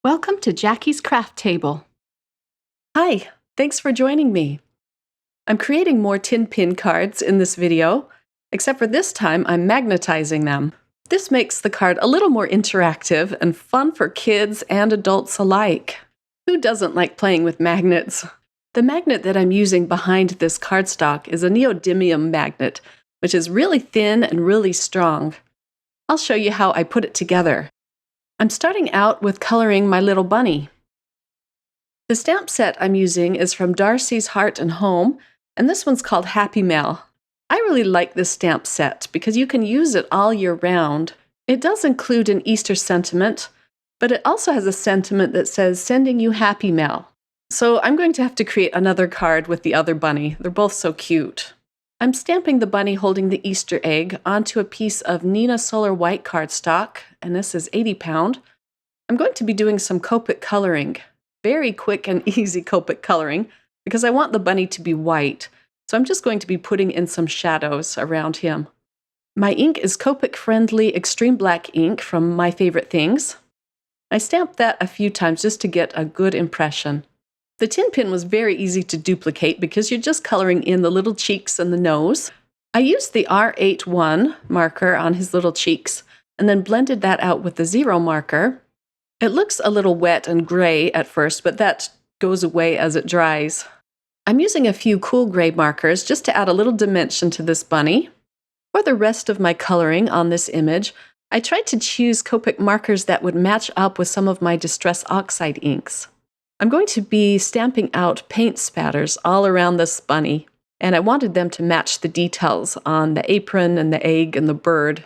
Welcome to Jackie's Craft Table. Hi, thanks for joining me. I'm creating more tin pin cards in this video, except for this time I'm magnetizing them. This makes the card a little more interactive and fun for kids and adults alike. Who doesn't like playing with magnets? The magnet that I'm using behind this cardstock is a neodymium magnet, which is really thin and really strong. I'll show you how I put it together. I'm starting out with coloring my little bunny. The stamp set I'm using is from Darcy's Heart and Home, and this one's called Happy Mail. I really like this stamp set because you can use it all year round. It does include an Easter sentiment, but it also has a sentiment that says, "Sending you happy mail." So I'm going to have to create another card with the other bunny. They're both so cute. I'm stamping the bunny holding the Easter egg onto a piece of Nina Solar white cardstock, and this is 80 pound. I'm going to be doing some Copic coloring. Very quick and easy Copic coloring, because I want the bunny to be white. So I'm just going to be putting in some shadows around him. My ink is Copic friendly extreme black ink from My Favorite Things. I stamped that a few times just to get a good impression. The tin pin was very easy to duplicate because you're just coloring in the little cheeks and the nose. I used the R81 marker on his little cheeks and then blended that out with the 0 marker. It looks a little wet and gray at first, but that goes away as it dries. I'm using a few cool gray markers just to add a little dimension to this bunny. For the rest of my coloring on this image, I tried to choose Copic markers that would match up with some of my Distress Oxide inks. I'm going to be stamping out paint spatters all around this bunny, and I wanted them to match the details on the apron and the egg and the bird.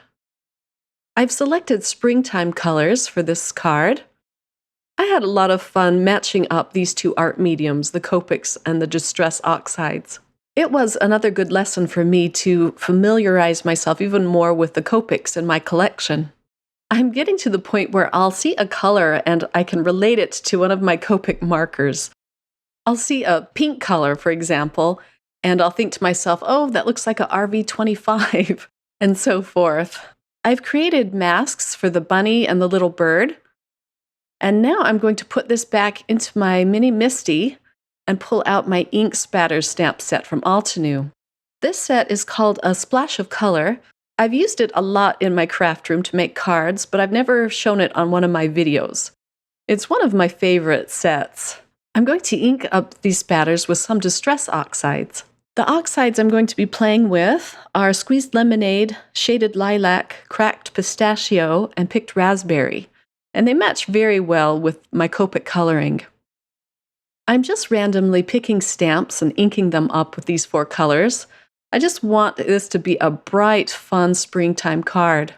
I've selected springtime colors for this card. I had a lot of fun matching up these two art mediums, the Copics and the Distress Oxides. It was another good lesson for me to familiarize myself even more with the Copics in my collection. I'm getting to the point where I'll see a color and I can relate it to one of my Copic markers. I'll see a pink color, for example, and I'll think to myself, oh, that looks like a RV25, and so forth. I've created masks for the bunny and the little bird, and now I'm going to put this back into my mini Misty and pull out my ink spatters stamp set from Altenew. This set is called a Splash of Color. I've used it a lot in my craft room to make cards, but I've never shown it on one of my videos. It's one of my favorite sets. I'm going to ink up these spatters with some Distress Oxides. The oxides I'm going to be playing with are Squeezed Lemonade, Shaded Lilac, Cracked Pistachio, and Picked Raspberry, and they match very well with my Copic coloring. I'm just randomly picking stamps and inking them up with these 4 colors. I just want this to be a bright, fun springtime card.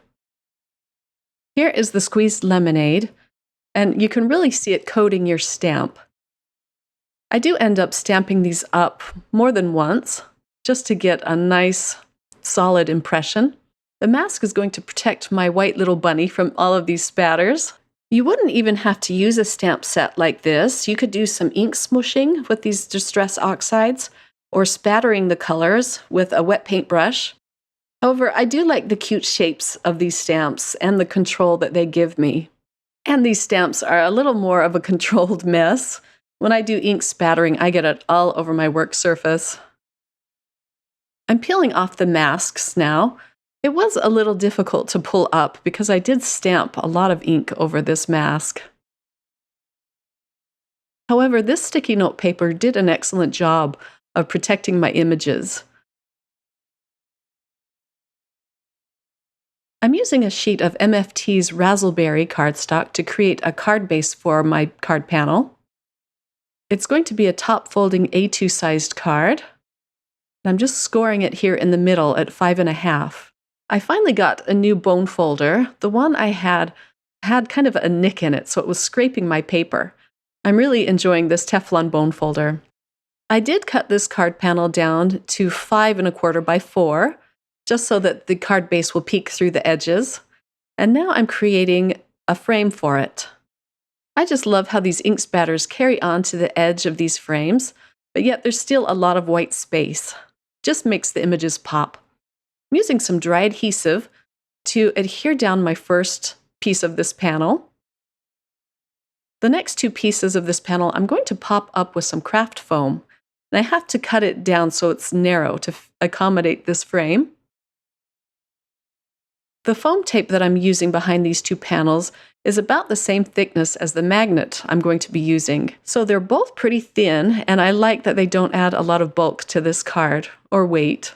Here is the Squeezed Lemonade, and you can really see it coating your stamp. I do end up stamping these up more than once, just to get a nice, solid impression. The mask is going to protect my white little bunny from all of these spatters. You wouldn't even have to use a stamp set like this. You could do some ink smooshing with these Distress Oxides, or spattering the colors with a wet paintbrush. However, I do like the cute shapes of these stamps and the control that they give me. And these stamps are a little more of a controlled mess. When I do ink spattering, I get it all over my work surface. I'm peeling off the masks now. It was a little difficult to pull up because I did stamp a lot of ink over this mask. However, this sticky note paper did an excellent job of protecting my images. I'm using a sheet of MFT's Razzleberry cardstock to create a card base for my card panel. It's going to be a top-folding A2 sized card. I'm just scoring it here in the middle at 5.5. I finally got a new bone folder. The one I had kind of a nick in it, so it was scraping my paper. I'm really enjoying this Teflon bone folder. I did cut this card panel down to 5.25 by 4, just so that the card base will peek through the edges. And now I'm creating a frame for it. I just love how these ink spatters carry on to the edge of these frames, but yet there's still a lot of white space. Just makes the images pop. I'm using some dry adhesive to adhere down my first piece of this panel. The next two pieces of this panel I'm going to pop up with some craft foam. And I have to cut it down so it's narrow to accommodate this frame. The foam tape that I'm using behind these two panels is about the same thickness as the magnet I'm going to be using. So they're both pretty thin, and I like that they don't add a lot of bulk to this card, or weight.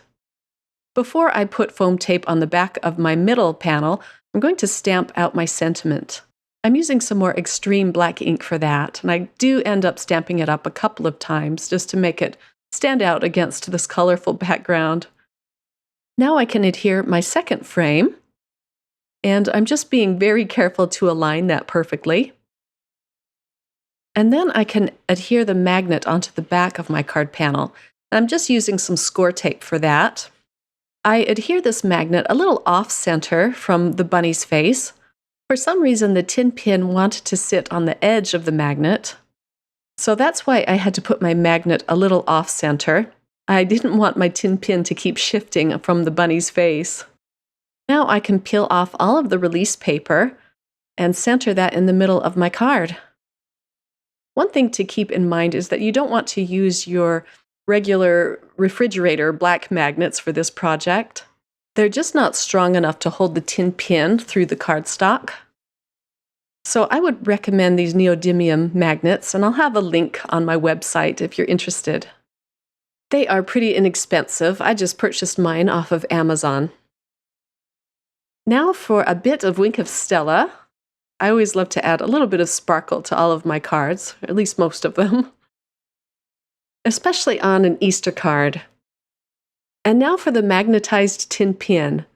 Before I put foam tape on the back of my middle panel, I'm going to stamp out my sentiment. I'm using some more extreme black ink for that, and I do end up stamping it up a couple of times just to make it stand out against this colorful background. Now I can adhere my second frame, and I'm just being very careful to align that perfectly. And then I can adhere the magnet onto the back of my card panel. I'm just using some score tape for that. I adhere this magnet a little off-center from the bunny's face. For some reason, the tin pin wanted to sit on the edge of the magnet. So that's why I had to put my magnet a little off-center. I didn't want my tin pin to keep shifting from the bunny's face. Now I can peel off all of the release paper and center that in the middle of my card. One thing to keep in mind is that you don't want to use your regular refrigerator black magnets for this project. They're just not strong enough to hold the tin pin through the cardstock. So I would recommend these neodymium magnets, and I'll have a link on my website if you're interested. They are pretty inexpensive. I just purchased mine off of Amazon. Now for a bit of Wink of Stella. I always love to add a little bit of sparkle to all of my cards, or at least most of them, especially on an Easter card. And now for the magnetized tin pin.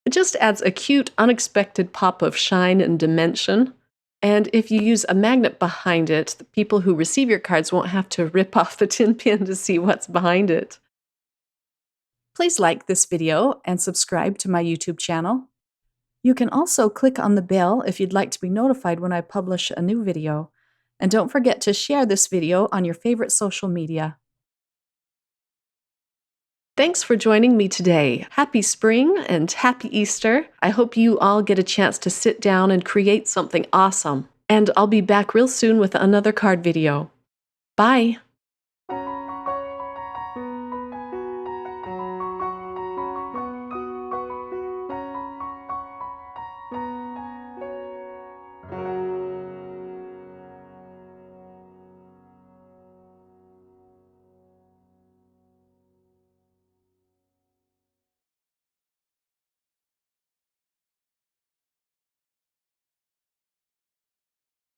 It just adds a cute, unexpected pop of shine and dimension. And if you use a magnet behind it, the people who receive your cards won't have to rip off the tin pin to see what's behind it. Please like this video and subscribe to my YouTube channel. You can also click on the bell if you'd like to be notified when I publish a new video. And don't forget to share this video on your favorite social media. Thanks for joining me today. Happy spring and happy Easter. I hope you all get a chance to sit down and create something awesome. And I'll be back real soon with another card video. Bye!